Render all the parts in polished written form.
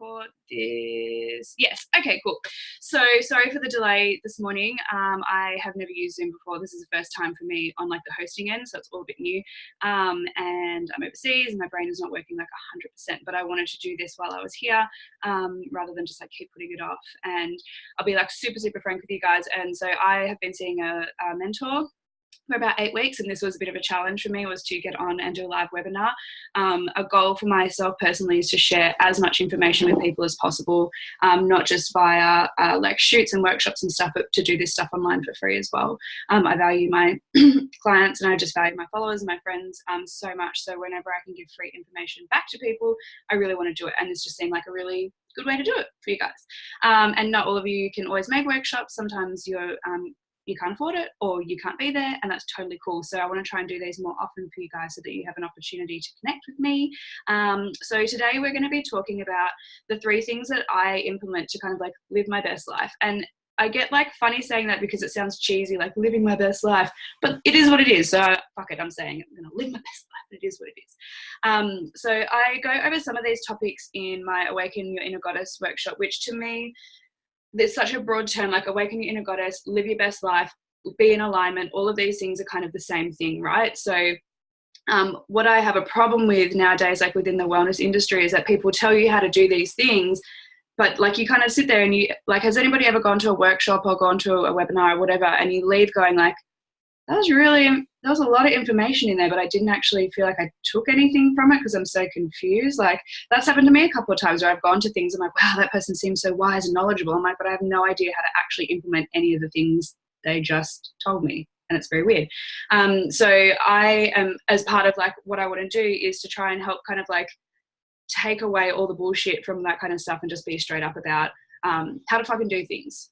record this. Yes. Okay, cool. So sorry for the delay this morning. I have never used Zoom before. This is the first time for me on like the hosting end, so it's all a bit new. And I'm overseas and my brain is not working like 100%, but I wanted to do this while I was here rather than just like keep putting it off. And I'll be like super frank with you guys. And so I have been seeing a mentor for about 8 weeks, and this was a bit of a challenge for me, was to get on and do a live webinar. A goal for myself personally is to share as much information with people as possible, not just via like shoots and workshops and stuff, but to do this stuff online for free as well. I value my clients and I just value my followers and my friends so much, so whenever I can give free information back to people, I really want to do it, and this just seemed like a really good way to do it for you guys. And not all of you can always make workshops. Sometimes you can't afford it or you can't be there, and that's totally cool. So I want to try and do these more often for you guys so that you have an opportunity to connect with me. So today we're going to be talking about the 3 things that I implement to kind of like live my best life. And I get like funny saying that because it sounds cheesy, like living my best life, but it is what it is. So fuck it, I'm saying it. I'm going to live my best life, but it is what it is. So I go over some of these topics in my Awaken Your Inner Goddess workshop, which to me, there's such a broad term, like awaken your inner goddess, live your best life, be in alignment. All of these things are kind of the same thing, right? So what I have a problem with nowadays, like within the wellness industry, is that people tell you how to do these things, but like you kind of sit there and you, like, has anybody ever gone to a workshop or gone to a webinar or whatever, and you leave going like, there was a lot of information in there, but I didn't actually feel like I took anything from it because I'm so confused. Like that's happened to me a couple of times where I've gone to things, I'm like, wow, that person seems so wise and knowledgeable. I'm like, but I have no idea how to actually implement any of the things they just told me. And it's very weird. So I am, as part of like what I want to do is to try and help kind of like take away all the bullshit from that kind of stuff and just be straight up about how to fucking do things.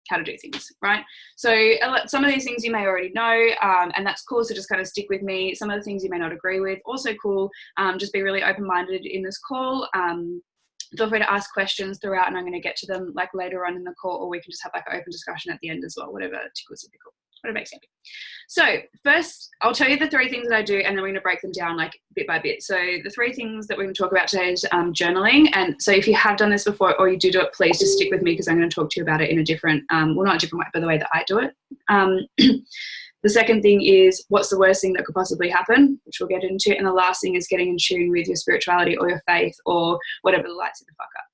How to do things, right? So some of these things you may already know, and that's cool, so just kind of stick with me. Some of the things you may not agree with, also cool. Just be really open-minded in this call. Feel free to ask questions throughout, and I'm going to get to them like later on in the call, or we can just have like an open discussion at the end as well, whatever tickles your pickle, whatever makes you happy. So first, I'll tell you the 3 things that I do, and then we're going to break them down like bit by bit. So the 3 things that we're going to talk about today is journaling. And so if you have done this before or you do it, please just stick with me because I'm going to talk to you about it in a different, well, not a different way, but the way that I do it. The second thing is what's the worst thing that could possibly happen, which we'll get into. And the last thing is getting in tune with your spirituality or your faith or whatever lights you the fuck up.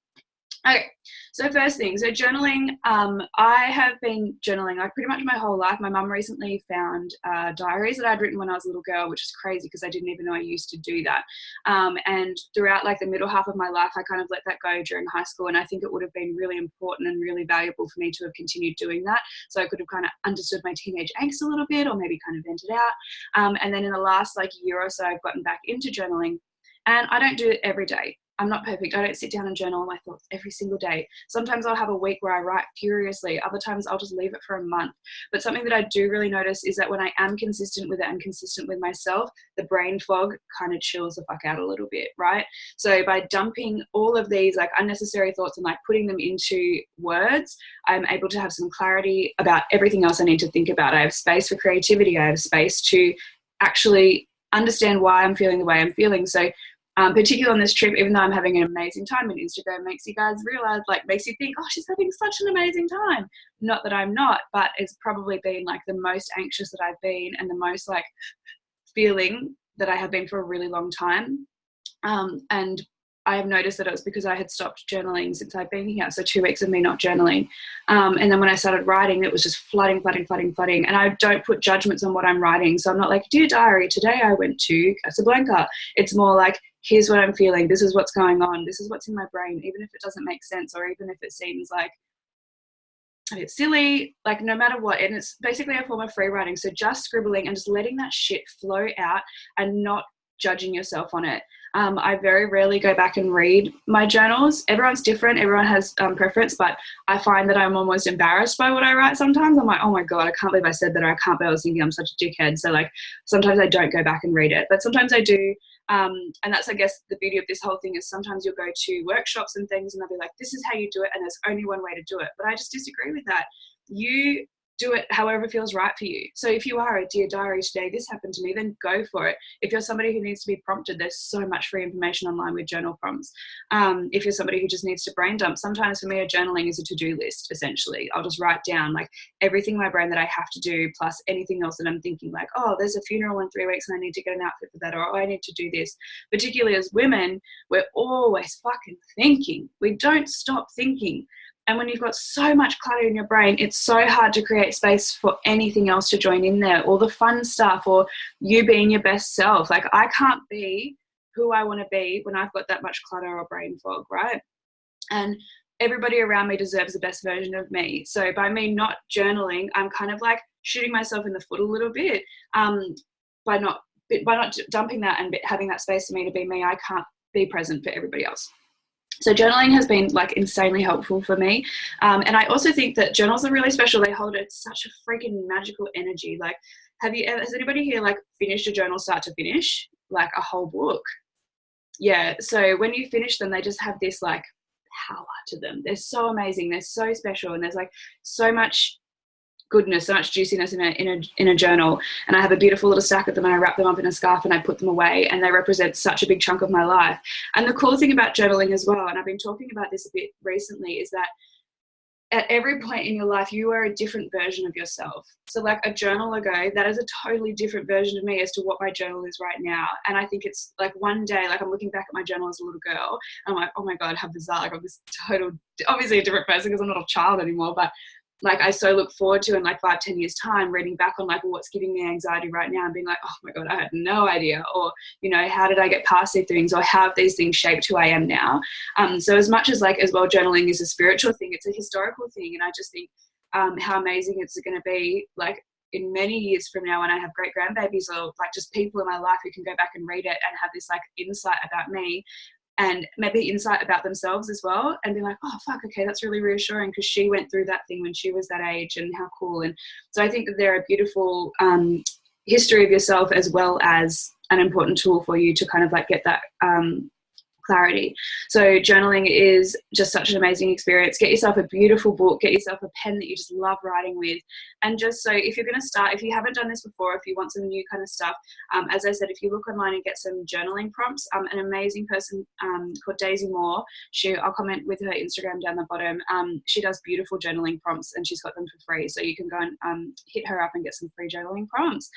Okay, so first thing, so journaling, I have been journaling like pretty much my whole life. My mum recently found diaries that I'd written when I was a little girl, which is crazy because I didn't even know I used to do that. And throughout like the middle half of my life, I kind of let that go during high school, and I think it would have been really important and really valuable for me to have continued doing that. So I could have kind of understood my teenage angst a little bit, or maybe kind of vented out. And then in the last like year or so, I've gotten back into journaling, and I don't do it every day. I'm not perfect. I don't sit down and journal my thoughts every single day. Sometimes I'll have a week where I write furiously. Other times I'll just leave it for a month. But something that I do really notice is that when I am consistent with it and consistent with myself, the brain fog kind of chills the fuck out a little bit, right? So by dumping all of these like unnecessary thoughts and like putting them into words, I'm able to have some clarity about everything else I need to think about. I have space for creativity. I have space to actually understand why I'm feeling the way I'm feeling. So particularly on this trip, even though I'm having an amazing time, and Instagram makes you guys realize, like makes you think, oh, she's having such an amazing time. Not that I'm not, but it's probably been like the most anxious that I've been and the most like feeling that I have been for a really long time. And I have noticed that it was because I had stopped journaling since I've been here. So 2 weeks of me not journaling. And then when I started writing, it was just flooding. And I don't put judgments on what I'm writing. So I'm not like, dear diary, today I went to Casablanca. It's more like, here's what I'm feeling. This is what's going on. This is what's in my brain, even if it doesn't make sense, or even if it seems like a bit silly, like no matter what. And it's basically a form of free writing. So just scribbling and just letting that shit flow out and not judging yourself on it. I very rarely go back and read my journals. Everyone's different. Everyone has preference, but I find that I'm almost embarrassed by what I write sometimes. I'm like, oh my God, I can't believe I said that, or I can't believe I was thinking I'm such a dickhead. So like sometimes I don't go back and read it, but sometimes I do. And that's, I guess, the beauty of this whole thing is sometimes you'll go to workshops and things and they'll be like, this is how you do it, and there's only one way to do it. But I just disagree with that. You do it however feels right for you. So if you are a Dear Diary, today this happened to me, then go for it. If you're somebody who needs to be prompted, there's so much free information online with journal prompts. If you're somebody who just needs to brain dump, sometimes for me, a journaling is a to-do list, essentially. I'll just write down like everything in my brain that I have to do, plus anything else that I'm thinking like, oh, there's a funeral in 3 weeks and I need to get an outfit for that, or oh, I need to do this. Particularly as women, we're always fucking thinking. We don't stop thinking. And when you've got so much clutter in your brain, it's so hard to create space for anything else to join in there, or the fun stuff, or you being your best self. Like, I can't be who I want to be when I've got that much clutter or brain fog, right? And everybody around me deserves the best version of me. So by me not journaling, I'm kind of like shooting myself in the foot a little bit by not dumping that and having that space for me to be me. I can't be present for everybody else. So journaling has been like insanely helpful for me. And I also think that journals are really special. They hold such a freaking magical energy. Like, has anybody here like finished a journal start to finish, like a whole book? Yeah. So when you finish them, they just have this like power to them. They're so amazing. They're so special. And there's like so much goodness, so much juiciness in a journal. And I have a beautiful little stack of them, and I wrap them up in a scarf and I put them away, and they represent such a big chunk of my life. And the cool thing about journaling as well, and I've been talking about this a bit recently, is that at every point in your life, you are a different version of yourself. So like a journal ago, that is a totally different version of me as to what my journal is right now. And I think it's like one day, like I'm looking back at my journal as a little girl, and I'm like, oh my God, how bizarre. Like I'm this total, obviously a different person because I'm not a child anymore, but like I so look forward to in like 5-10 years time reading back on like what's giving me anxiety right now and being like, oh my God, I had no idea. Or, you know, how did I get past these things, or how have these things shaped who I am now? So as much as like, as well, journaling is a spiritual thing, it's a historical thing. And I just think how amazing it's going to be like in many years from now when I have great grandbabies, or like just people in my life who can go back and read it and have this like insight about me, and maybe insight about themselves as well, and be like, oh, fuck, okay, that's really reassuring because she went through that thing when she was that age, and how cool. And so I think that they're a beautiful history of yourself, as well as an important tool for you to kind of like get that clarity. So journaling is just such an amazing experience. Get yourself a beautiful book, get yourself a pen that you just love writing with. And just so if you're going to start, if you haven't done this before, if you want some new kind of stuff, as I said, if you look online and get some journaling prompts, an amazing person called Daisy Moore, I'll comment with her Instagram down the bottom. She does beautiful journaling prompts and she's got them for free. So you can go and hit her up and get some free journaling prompts,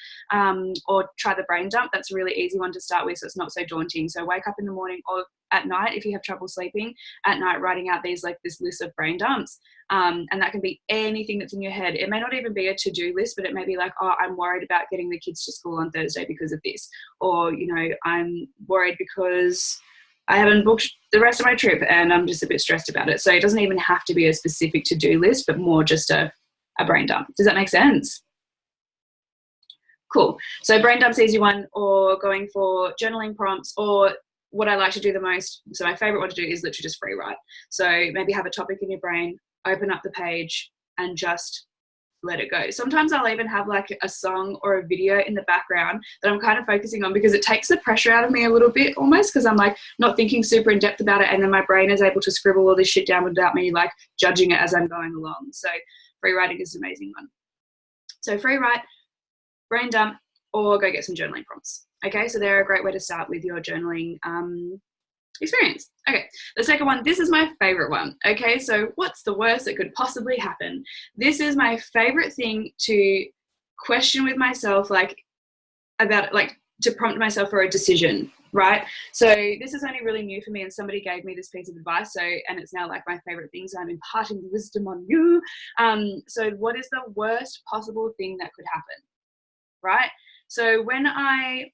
or try the brain dump. That's a really easy one to start with, so it's not so daunting. So wake up in the morning, or at night, if you have trouble sleeping at night, writing out this list of brain dumps. And that can be anything that's in your head. It may not even be a to-do list, but it may be like, oh, I'm worried about getting the kids to school on Thursday because of this. Or, you know, I'm worried because I haven't booked the rest of my trip and I'm just a bit stressed about it. So it doesn't even have to be a specific to-do list, but more just a brain dump. Does that make sense? Cool. So brain dump's easy one, or going for journaling prompts, or what I like to do the most, so my favorite one to do is literally just free write. So maybe have a topic in your brain, open up the page and just let it go. Sometimes I'll even have like a song or a video in the background that I'm kind of focusing on, because it takes the pressure out of me a little bit almost, because I'm like not thinking super in depth about it, and then my brain is able to scribble all this shit down without me like judging it as I'm going along. So free writing is an amazing one. So free write, brain dump, or go get some journaling prompts. Okay, so they're a great way to start with your journaling experience. Okay, the second one, this is my favorite one. Okay, so what's the worst that could possibly happen? This is my favorite thing to question with myself, like about, like to prompt myself for a decision, right? So this is only really new for me, and somebody gave me this piece of advice, and it's now like my favorite thing, so I'm imparting wisdom on you. So what is the worst possible thing that could happen, right? So when I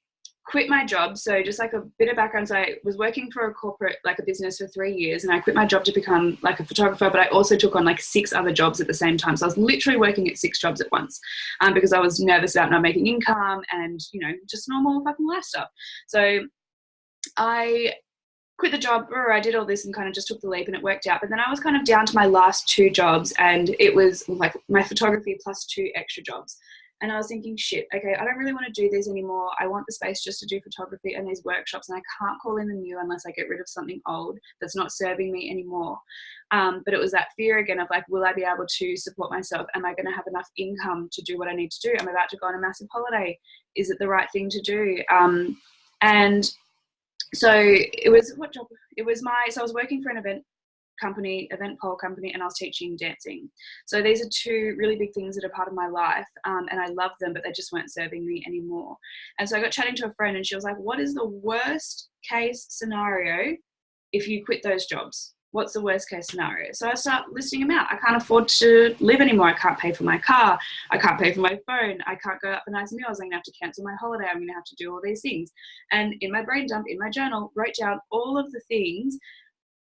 quit my job, so just like a bit of background, so I was working for a corporate, like a business for 3 years, and I quit my job to become like a photographer, but I also took on like 6 other jobs at the same time. So I was literally working at 6 jobs at once, because I was nervous about not making income and, you know, just normal fucking life stuff. So I quit the job, or I did all this and kind of just took the leap, and it worked out. But then I was kind of down to my last 2 jobs, and it was like my photography plus 2 extra jobs. And I was thinking, shit, okay, I don't really want to do these anymore. I want the space just to do photography and these workshops, and I can't call in the new unless I get rid of something old that's not serving me anymore. But it was that fear again of like, will I be able to support myself? Am I going to have enough income to do what I need to do? I'm about to go on a massive holiday. Is it the right thing to do? And so it was, what job? It was so I was working for an event pole company, and I was teaching dancing. So these are two really big things that are part of my life, and I love them, but they just weren't serving me anymore. And so I got chatting to a friend, and she was like, what is the worst case scenario if you quit those jobs? What's the worst case scenario? So I start listing them out. I can't afford to live anymore. I can't pay for my car. I can't pay for my phone. I can't go out for nice meals. I'm going to have to cancel my holiday. I'm going to have to do all these things. And in my brain dump, in my journal, wrote down all of the things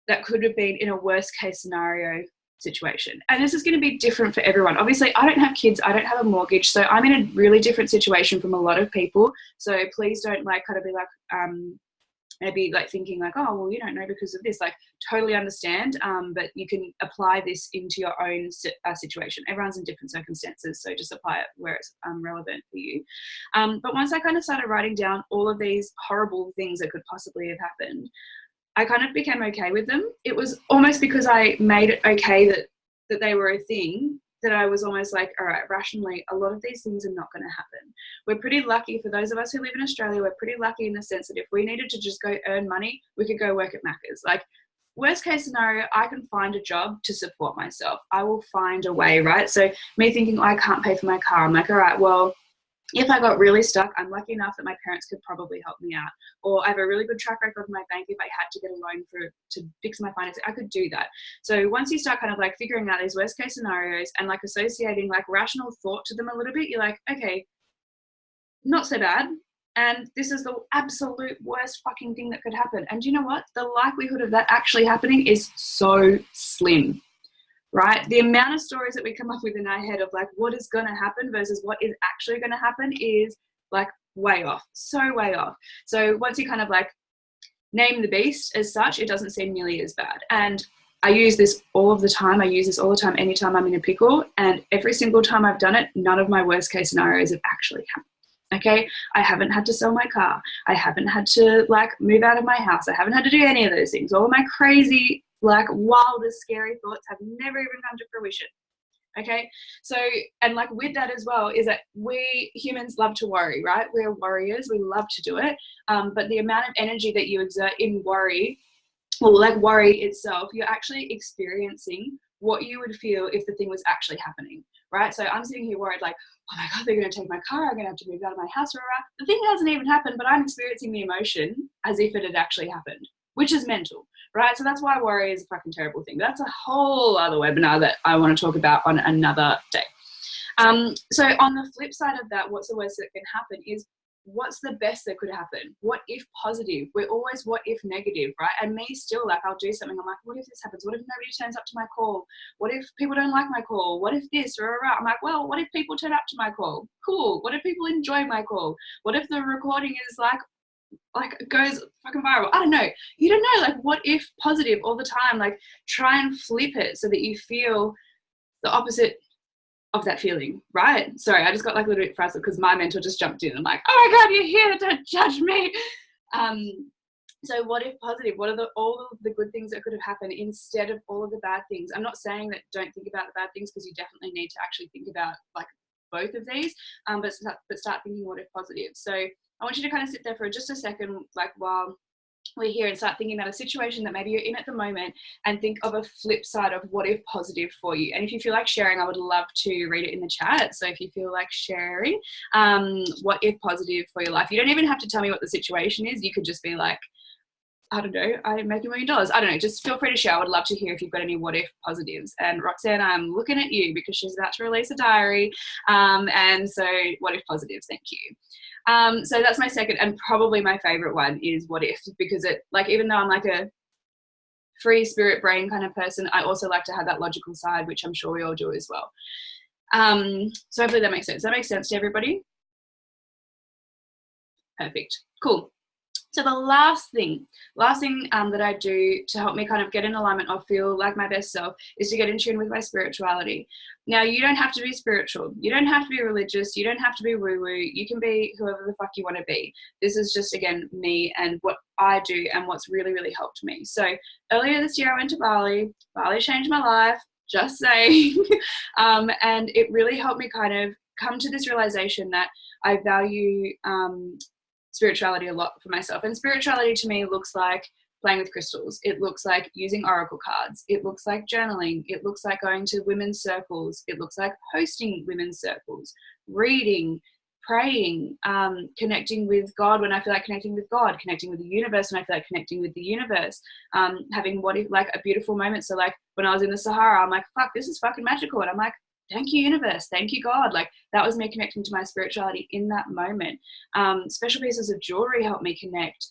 that could have been in a worst case scenario situation. And this is going to be different for everyone. Obviously, I don't have kids. I don't have a mortgage. So I'm in a really different situation from a lot of people. So please don't like kind of be like, maybe like thinking like, oh, well, you don't know because of this. Like, totally understand. But you can apply this into your own situation. Everyone's in different circumstances. So just apply it where it's relevant for you. But once I kind of started writing down all of these horrible things that could possibly have happened, I kind of became okay with them. It was almost because I made it okay that they were a thing, that I was almost like, all right, rationally, a lot of these things are not going to happen. We're pretty lucky, for those of us who live in Australia, we're pretty lucky in the sense that if we needed to just go earn money, we could go work at Macca's. Like, worst case scenario, I can find a job to support myself. I will find a way, right? So me thinking, oh, I can't pay for my car, I'm like, all right, well, if I got really stuck, I'm lucky enough that my parents could probably help me out. Or I have a really good track record in my bank. If I had to get a loan to fix my finances, I could do that. So once you start kind of like figuring out these worst case scenarios and like associating like rational thought to them a little bit, you're like, okay, not so bad. And this is the absolute worst fucking thing that could happen. And you know what? The likelihood of that actually happening is so slim. Right? The amount of stories that we come up with in our head of like what is going to happen versus what is actually going to happen is like way off, so way off. So once you kind of like name the beast as such, it doesn't seem nearly as bad. And I use this all of the time. I use this all the time anytime I'm in a pickle, and every single time I've done it, none of my worst case scenarios have actually happened. Okay, I haven't had to sell my car. I haven't had to like move out of my house. I haven't had to do any of those things. All of my crazy, like wildest, scary thoughts have never even come to fruition. Okay, so, and like with that as well is that we humans love to worry, right? We're warriors. We love to do it. But the amount of energy that you exert in worry, or like worry itself, you're actually experiencing what you would feel if the thing was actually happening, right? So I'm sitting here worried like, oh my God, they're going to take my car. I'm going to have to move out of my house. The thing hasn't even happened, but I'm experiencing the emotion as if it had actually happened, which is mental, right? So that's why worry is a fucking terrible thing. That's a whole other webinar that I want to talk about on another day. So on the flip side of that, what's the worst that can happen is what's the best that could happen? What if positive? We're always what if negative, right? And me still, like, I'll do something. I'm like, what if this happens? What if nobody turns up to my call? What if people don't like my call? What if this? I'm like, well, what if people turn up to my call? Cool. What if people enjoy my call? What if the recording is like goes fucking viral? I don't know. You don't know. Like, what if positive all the time? Like, try and flip it so that you feel the opposite of that feeling, right? Sorry, I just got like a little bit frazzled because my mentor just jumped in and like, oh my God, you're here, don't judge me. So what if positive? What are all of the good things that could have happened instead of all of the bad things? I'm not saying that don't think about the bad things, because you definitely need to actually think about like both of these, but start thinking what if positive. So I want you to kind of sit there for just a second, like while we're here, and start thinking about a situation that maybe you're in at the moment, and think of a flip side of what if positive for you. And if you feel like sharing, I would love to read it in the chat. So if you feel like sharing, what if positive for your life, you don't even have to tell me what the situation is. You could just be like, I don't know, I make $1 million. I don't know, just feel free to share. I would love to hear if you've got any what if positives. And Roxanne, I'm looking at you because she's about to release a diary. And so what if positives, thank you. So that's my second and probably my favorite one is what if, because it, like, even though I'm like a free spirit brain kind of person, I also like to have that logical side, which I'm sure we all do as well. So hopefully that makes sense. Does that make sense to everybody? Perfect. Cool. So the last thing that I do to help me kind of get in alignment or feel like my best self is to get in tune with my spirituality. Now, you don't have to be spiritual. You don't have to be religious. You don't have to be woo-woo. You can be whoever the fuck you want to be. This is just, again, me and what I do and what's really, really helped me. So earlier this year, I went to Bali. Bali changed my life, just saying. And it really helped me kind of come to this realization that I value spirituality a lot for myself. And spirituality to me looks like playing with crystals. It looks like using oracle cards. It looks like journaling. It looks like going to women's circles. It looks like hosting women's circles, reading, praying, connecting with God when I feel like connecting with God, connecting with the universe when I feel like connecting with the universe, having like a beautiful moment. So like when I was in the Sahara, I'm like, fuck, this is fucking magical. And I'm like, thank you, universe. Thank you, God. Like that was me connecting to my spirituality in that moment. Special pieces of jewelry helped me connect,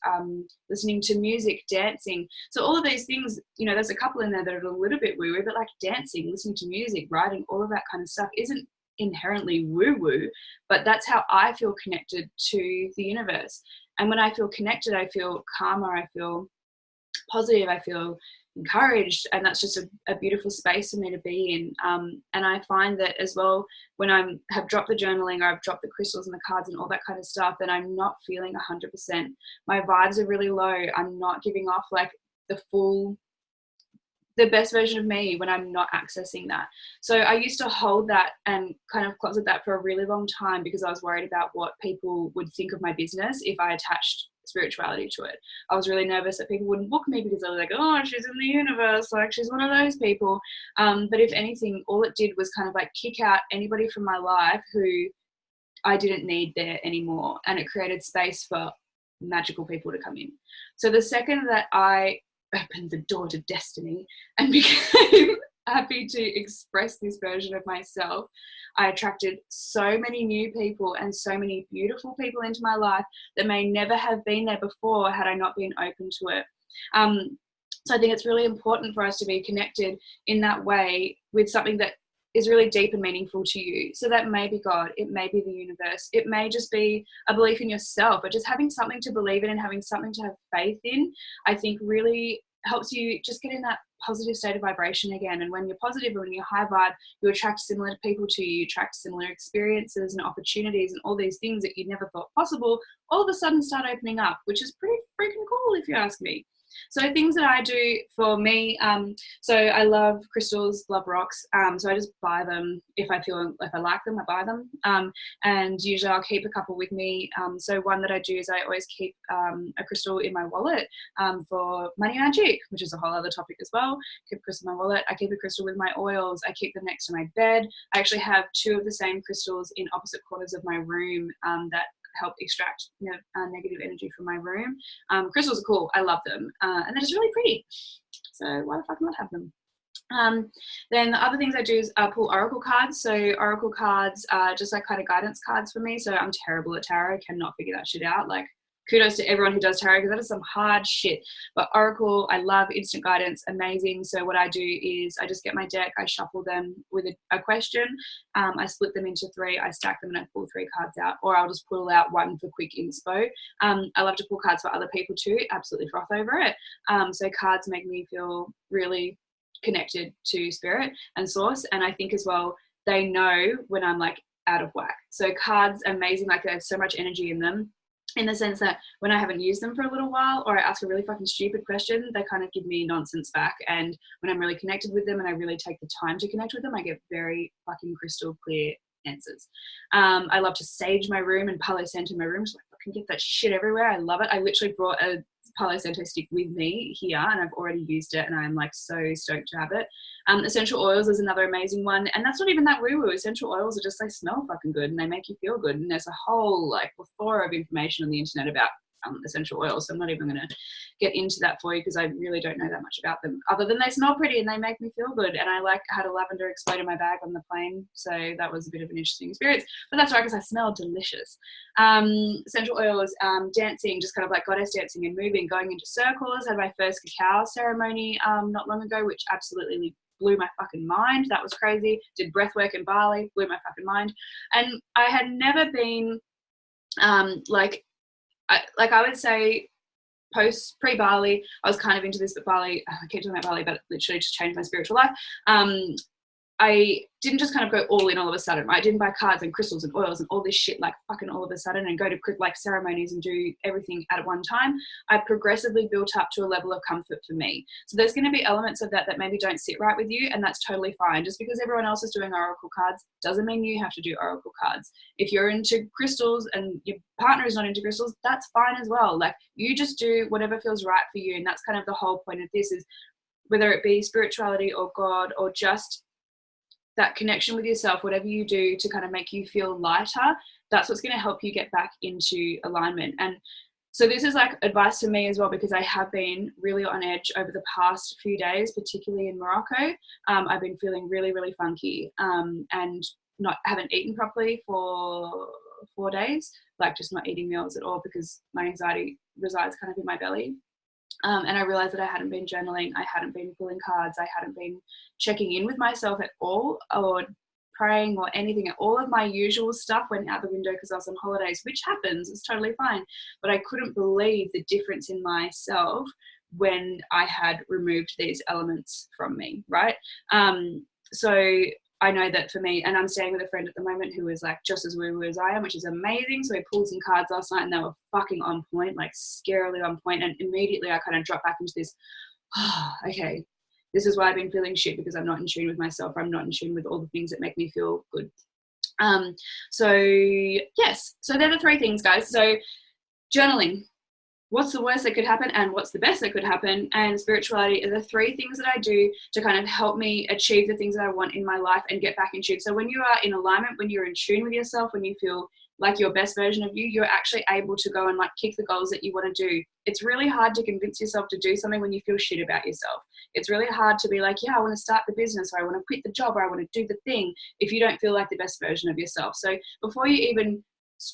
listening to music, dancing. So all of these things, you know, there's a couple in there that are a little bit woo-woo, but like dancing, listening to music, writing, all of that kind of stuff isn't inherently woo-woo, but that's how I feel connected to the universe. And when I feel connected, I feel calmer, I feel positive, I feel encouraged, and that's just a beautiful space for me to be in. And I find that as well, when I have dropped the journaling or I've dropped the crystals and the cards and all that kind of stuff, then I'm not feeling 100%. My vibes are really low. I'm not giving off like the best version of me when I'm not accessing that. So I used to hold that and kind of closet that for a really long time because I was worried about what people would think of my business if I attached spirituality to it. I was really nervous that people wouldn't book me because they were like, oh, she's in the universe, like she's one of those people. But if anything, all it did was kind of like kick out anybody from my life who I didn't need there anymore. And it created space for magical people to come in. So the second that I opened the door to destiny and became happy to express this version of myself, I attracted so many new people and so many beautiful people into my life that may never have been there before had I not been open to it. So I think it's really important for us to be connected in that way with something that is really deep and meaningful to you. So that may be God, it may be the universe, it may just be a belief in yourself, but just having something to believe in and having something to have faith in, I think really helps you just get in that positive state of vibration again. And when you're positive and when you're high vibe, you attract similar people to you, you attract similar experiences and opportunities and all these things that you never thought possible, all of a sudden start opening up, which is pretty freaking cool if you ask me. So things that I do for me, so I love crystals, love rocks. So I just buy them if I like them, I buy them. And usually I'll keep a couple with me. So one that I do is I always keep a crystal in my wallet for money magic, which is a whole other topic as well. Keep a crystal in my wallet. I keep a crystal with my oils. I keep them next to my bed. I actually have two of the same crystals in opposite corners of my room that help extract negative energy from my room. Crystals are cool. I love them. And they're just really pretty. So why the fuck not have them? Then the other things I do is pull oracle cards. So oracle cards are just like kind of guidance cards for me. So I'm terrible at tarot. I cannot figure that shit out. Like, kudos to everyone who does tarot because that is some hard shit. But oracle, I love instant guidance, amazing. So what I do is I just get my deck, I shuffle them with a question, I split them into three, I stack them and I pull three cards out, or I'll just pull out one for quick inspo. I love to pull cards for other people too, absolutely froth over it. So cards make me feel really connected to spirit and source, and I think as well they know when I'm like out of whack. So cards, amazing, like they have so much energy in them, in the sense that when I haven't used them for a little while or I ask a really fucking stupid question, they kind of give me nonsense back. And when I'm really connected with them and I really take the time to connect with them, I get very fucking crystal clear answers. I love to sage my room and Palo Santo in my room, so I can get that shit everywhere. I love it. I literally brought a Palo Santo stick with me here and I've already used it and I'm like so stoked to have it. Essential oils is another amazing one, and that's not even that woo-woo. Essential oils are just, they smell fucking good and they make you feel good, and there's a whole like plethora of information on the internet about essential oils, so I'm not even going to get into that for you because I really don't know that much about them other than they smell pretty and they make me feel good. And I had a lavender explode in my bag on the plane, so that was a bit of an interesting experience, but that's right because I smell delicious. Essential oils, dancing, just kind of like goddess dancing and moving, going into circles. I had my first cacao ceremony not long ago, which absolutely blew my fucking mind. That was crazy. Did breath work in Bali, blew my fucking mind. And I had never been I would say pre-Bali, I was kind of into this, but Bali, I keep talking about Bali, but it literally just changed my spiritual life. I didn't just kind of go all in all of a sudden. I didn't buy cards and crystals and oils and all this shit like fucking all of a sudden and go to like ceremonies and do everything at one time. I progressively built up to a level of comfort for me. So there's going to be elements of that that maybe don't sit right with you, and that's totally fine. Just because everyone else is doing oracle cards doesn't mean you have to do oracle cards. If you're into crystals and your partner is not into crystals, that's fine as well. Like, you just do whatever feels right for you. And that's kind of the whole point of this, is whether it be spirituality or God or just that connection with yourself, whatever you do to kind of make you feel lighter, that's what's going to help you get back into alignment. And so this is like advice for me as well, because I have been really on edge over the past few days, particularly in Morocco. I've been feeling really, really funky, and haven't eaten properly for 4 days, like just not eating meals at all, because my anxiety resides kind of in my belly. And I realized that I hadn't been journaling, I hadn't been pulling cards, I hadn't been checking in with myself at all, or praying or anything. All of my usual stuff went out the window because I was on holidays, which happens, it's totally fine. But I couldn't believe the difference in myself when I had removed these elements from me, right? So I know that for me, and I'm staying with a friend at the moment who is like just as woo-woo as I am, which is amazing. So we pulled some cards last night and they were fucking on point, like scarily on point. And immediately I kind of dropped back into this, okay, this is why I've been feeling shit, because I'm not in tune with myself. I'm not in tune with all the things that make me feel good. So yes, so they're the 3 things, guys. So journaling, what's the worst that could happen and what's the best that could happen, and spirituality are the 3 things that I do to kind of help me achieve the things that I want in my life and get back in tune. So when you are in alignment, when you're in tune with yourself, when you feel like your best version of you, you're actually able to go and like kick the goals that you want to do. It's really hard to convince yourself to do something when you feel shit about yourself. It's really hard to be like, yeah, I want to start the business, or I want to quit the job, or I want to do the thing, if you don't feel like the best version of yourself. So before you even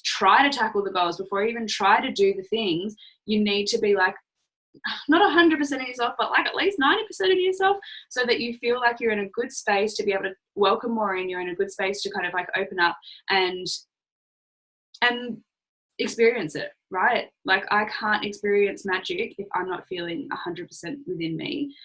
try to tackle the goals, before you even try to do the things, you need to be like, not 100% of yourself, but like at least 90% of yourself, so that you feel like you're in a good space to be able to welcome more in. You're in a good space to kind of like open up and experience it, right? Like, I can't experience magic if I'm not feeling 100% within me.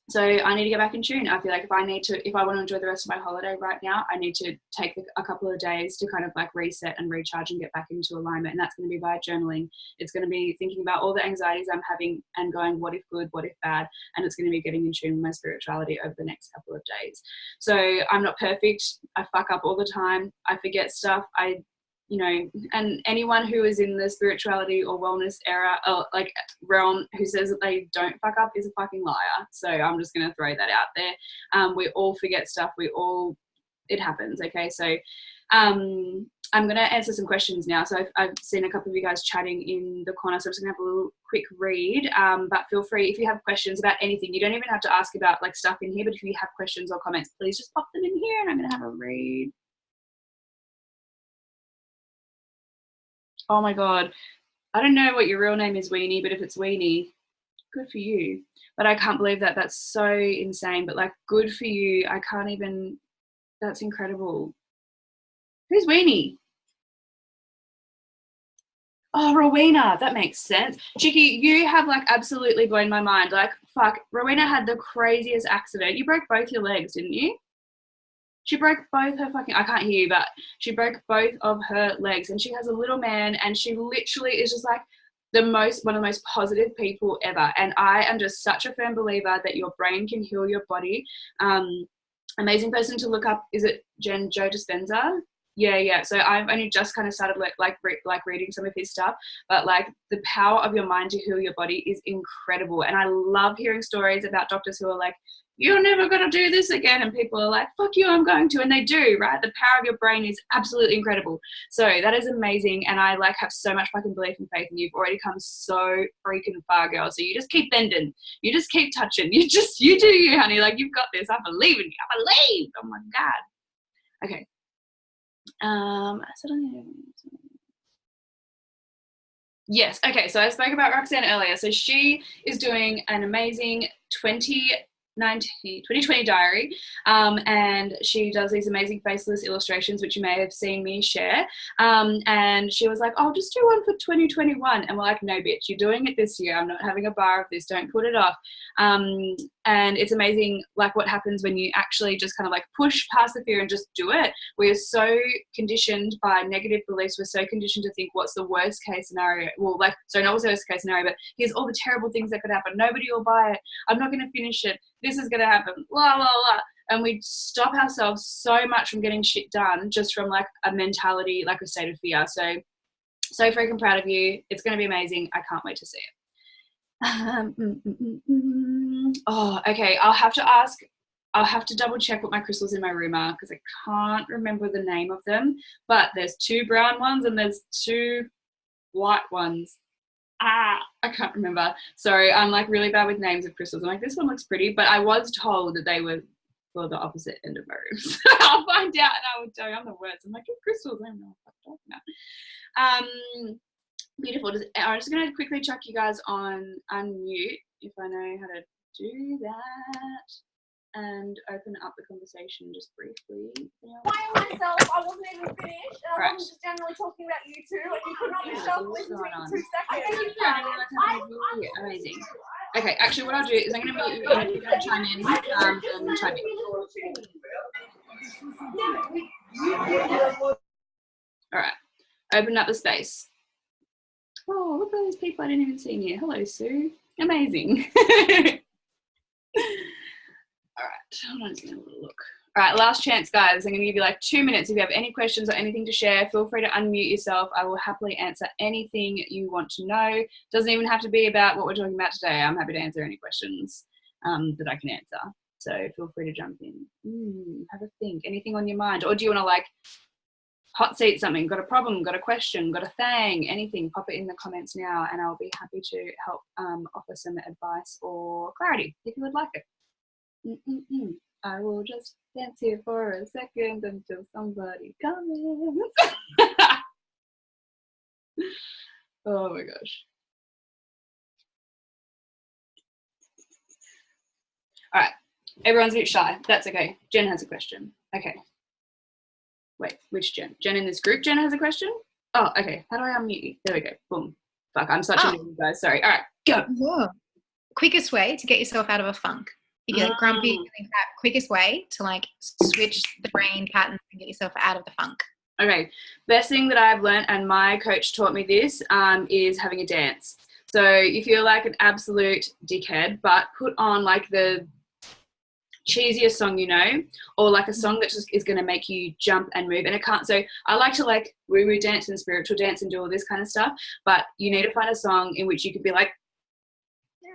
So I need to get back in tune. I feel like if I want to enjoy the rest of my holiday right now, I need to take a couple of days to kind of like reset and recharge and get back into alignment. And that's going to be via journaling. It's going to be thinking about all the anxieties I'm having and going, what if good, what if bad? And it's going to be getting in tune with my spirituality over the next couple of days. So I'm not perfect. I fuck up all the time. I forget stuff. And anyone who is in the spirituality or wellness era, or like realm, who says that they don't fuck up is a fucking liar. So I'm just going to throw that out there. We all forget stuff. It happens. Okay. So I'm going to answer some questions now. So I've seen a couple of you guys chatting in the corner. So I'm just going to have a little quick read. But feel free, if you have questions about anything, you don't even have to ask about like stuff in here, but if you have questions or comments, please just pop them in here and I'm going to have a read. Oh my God. I don't know what your real name is, Weenie, but if it's Weenie, good for you. But I can't believe that. That's so insane. But like, good for you. I can't even, that's incredible. Who's Weenie? Oh, Rowena. That makes sense. Chicky, you have like absolutely blown my mind. Like, fuck, Rowena had the craziest accident. You broke both your legs, didn't you? She broke both her fucking, I can't hear you, but she broke both of her legs, and she has a little man, and she literally is just like one of the most positive people ever. And I am just such a firm believer that your brain can heal your body. Amazing person to look up. Is it Joe Dispenza? Yeah. So I've only just kind of started reading some of his stuff, but like the power of your mind to heal your body is incredible. And I love hearing stories about doctors who are like, you're never going to do this again. And people are like, fuck you, I'm going to. And they do, right? The power of your brain is absolutely incredible. So that is amazing. And I like have so much fucking belief and faith in you. You've already come so freaking far, girl. So you just keep bending. You just keep touching. You do you, honey. Like, you've got this. I believe in you. I believe. Oh my God. Okay. Yes. Okay. So I spoke about Roxanne earlier. So she is doing an amazing 2020 diary, and she does these amazing faceless illustrations, which you may have seen me share, and she was like, "I'll just do one for 2021," and we're like, "No bitch, you're doing it this year. I'm not having a bar of this, don't put it off." And it's amazing like what happens when you actually just kind of like push past the fear and just do it. We are so conditioned by negative beliefs. We're so conditioned to think, what's the worst case scenario? Well, like, so not what's the worst case scenario, but here's all the terrible things that could happen. Nobody will buy it. I'm not going to finish it. This is going to happen. La, la, la. And we stop ourselves so much from getting shit done just from like a mentality, like a state of fear. So freaking proud of you. It's going to be amazing. I can't wait to see it. Oh, okay. I'll have to double check what my crystals in my room are because I can't remember the name of them. But there's 2 brown ones and there's 2 white ones. I can't remember. Sorry, I'm like really bad with names of crystals. I'm like, this one looks pretty, but I was told that they were for the opposite end of my room. So I'll find out and I will tell you. I'm the worst. I'm like, crystals. I don't know what I'm talking about. Beautiful. I'm just going to quickly chuck you guys on unmute if I know how to do that and open up the conversation just briefly. By myself, I wasn't even finished. I was just generally talking about you two, and you could not be shuffling to me in 2 seconds. Amazing. Okay, actually, what I'll do is I'm going to mute you and you're going to chime in and chime in. All right, open up the space. Oh, look at those people I didn't even see in here. Hello, Sue. Amazing. All right, hold on, just gonna have a little look. All right, last chance, guys. I'm going to give you like 2 minutes. If you have any questions or anything to share, feel free to unmute yourself. I will happily answer anything you want to know. Doesn't even have to be about what we're talking about today. I'm happy to answer any questions that I can answer. So feel free to jump in. Have a think. Anything on your mind? Or do you want to like hot seat something? Got a problem? Got a question? Got a thing? Anything? Pop it in the comments now and I'll be happy to help offer some advice or clarity if you would like it. I will just dance here for a second until somebody comes. Oh my gosh. All right, everyone's a bit shy. That's okay. Jen has a question. Okay. Wait, which Jen? Jen in this group? Jen has a question? Oh, okay. How do I unmute you? There we go. Boom. Fuck, I'm such a noob, guys. Sorry. All right, go. Whoa. Quickest way to get yourself out of a funk. If you're grumpy, quickest way to like switch the brain pattern and get yourself out of the funk. Okay. Best thing that I've learned, and my coach taught me this, is having a dance. So you feel like an absolute dickhead, but put on like the cheesiest song you know, or like a song that just is going to make you jump and move. And it can't, so I like to like woo-woo dance and spiritual dance and do all this kind of stuff, but you need to find a song in which you could be like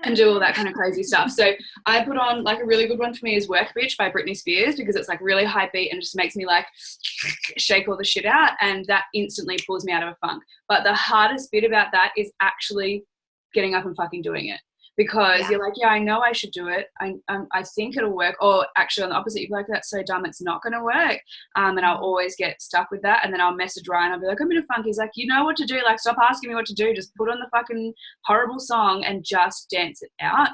and do all that kind of crazy stuff. So I put on like a really good one for me is Work Bitch by Britney Spears, because it's like really high beat and just makes me like shake all the shit out, and that instantly pulls me out of a funk. But the hardest bit about that is actually getting up and fucking doing it. Because you're like, yeah, I know I should do it. I think it'll work. Or actually on the opposite, you're like, that's so dumb, it's not going to work. And I'll always get stuck with that. And then I'll message Ryan. I'll be like, I'm in a funk. He's like, you know what to do. Like, stop asking me what to do. Just put on the fucking horrible song and just dance it out.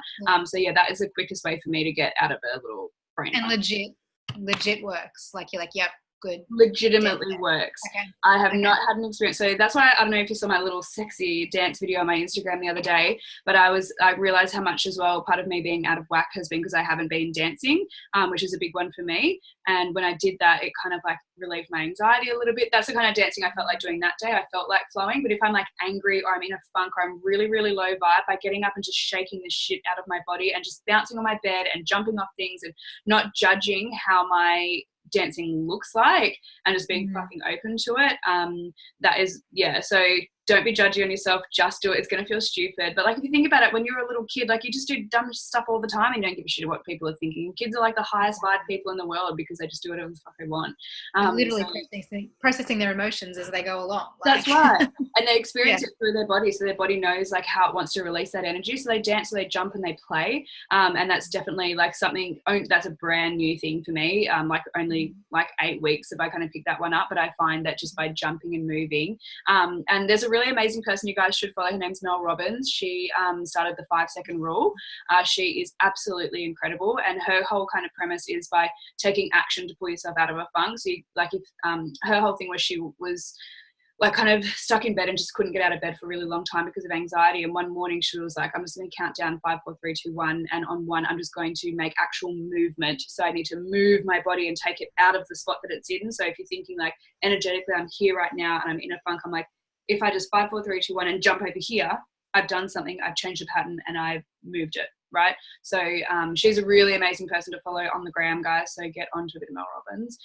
So yeah, that is the quickest way for me to get out of a little brain. And legit works. Like you're like, yep. Good. Legitimately works. Okay. I have not had an experience. So that's why, I don't know if you saw my little sexy dance video on my Instagram the other day, but I realized how much as well part of me being out of whack has been because I haven't been dancing, which is a big one for me. And when I did that, it kind of like relieved my anxiety a little bit. That's the kind of dancing I felt like doing that day. I felt like flowing. But if I'm like angry or I'm in a funk or I'm really, really low vibe, by getting up and just shaking the shit out of my body and just bouncing on my bed and jumping off things and not judging how my dancing looks like and just being fucking open to it, that is, yeah. So don't be judgy on yourself, just do it. It's going to feel stupid, but like if you think about it, when you're a little kid, like you just do dumb stuff all the time and you don't give a shit what people are thinking. Kids are like the highest vibe people in the world because they just do whatever the fuck they want. Literally processing their emotions as they go along. That's right. And they experience it through their body, so their body knows like how it wants to release that energy. So they dance, so they jump and they play, and that's definitely like something that's a brand new thing for me. Like only like 8 weeks have I kind of picked that one up, but I find that just by jumping and moving, and there's a really amazing person. You guys should follow. Her name's Mel Robbins. She started the 5-second rule. She is absolutely incredible, and her whole kind of premise is by taking action to pull yourself out of a funk. So if her whole thing was, she was like kind of stuck in bed and just couldn't get out of bed for a really long time because of anxiety. And one morning she was like, I'm just going to count down 5, 4, 3, 2, 1. And on 1, I'm just going to make actual movement. So I need to move my body and take it out of the spot that it's in. So if you're thinking like energetically, I'm here right now and I'm in a funk, I'm like, if I just 5, 4, 3, 2, 1 and jump over here, I've done something, I've changed the pattern and I've moved it. Right. So she's a really amazing person to follow on the gram, guys. So get onto a bit of Mel Robbins.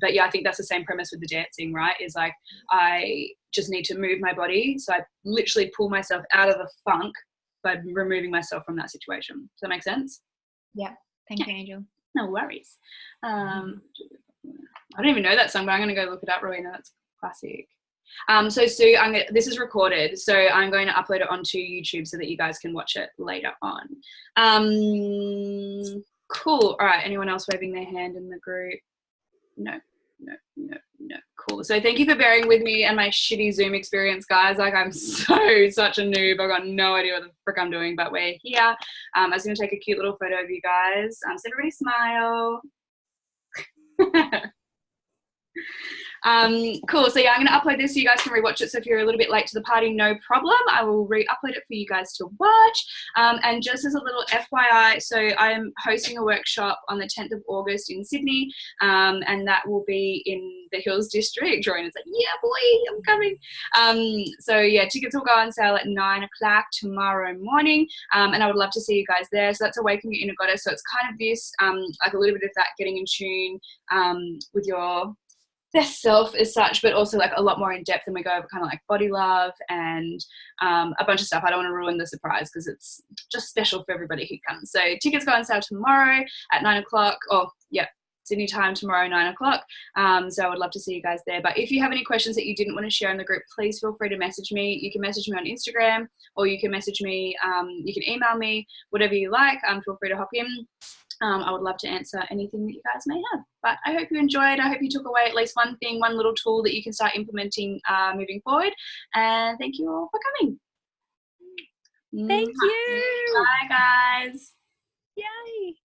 But yeah, I think that's the same premise with the dancing, right? Is like, I just need to move my body. So I literally pull myself out of the funk by removing myself from that situation. Does that make sense? Yeah. Thank you, Angel. No worries. I don't even know that song, but I'm going to go look it up, Rowena. That's classic. So Sue, this is recorded, so I'm going to upload it onto YouTube so that you guys can watch it later on. Cool. All right. Anyone else waving their hand in the group? No. Cool. So thank you for bearing with me and my shitty Zoom experience, guys. Like, I'm such a noob. I've got no idea what the frick I'm doing, but we're here. I was going to take a cute little photo of you guys. So everybody smile. Cool. So yeah, I'm going to upload this so you guys can rewatch it. So if you're a little bit late to the party, no problem. I will re-upload it for you guys to watch. And just as a little FYI, so I'm hosting a workshop on the 10th of August in Sydney, and that will be in the Hills District. Jordan is like, yeah, boy, I'm coming. So yeah, tickets will go on sale at 9 o'clock tomorrow morning, and I would love to see you guys there. So that's Awaken Your Inner Goddess. So it's kind of this, like a little bit of that getting in tune with your best self as such, but also like a lot more in depth, and we go over kind of like body love and a bunch of stuff. I don't want to ruin the surprise because it's just special for everybody who comes. So tickets go on sale tomorrow at 9 o'clock. Oh yeah, Sydney time tomorrow, 9 o'clock. So I would love to see you guys there. But if you have any questions that you didn't want to share in the group, please feel free to message me. You can message me on Instagram, or you can message me, you can email me, whatever you like. Feel free to hop in. I would love to answer anything that you guys may have. But I hope you enjoyed. I hope you took away at least one thing, one little tool that you can start implementing moving forward. And thank you all for coming. Thank you. Bye, guys. Yay.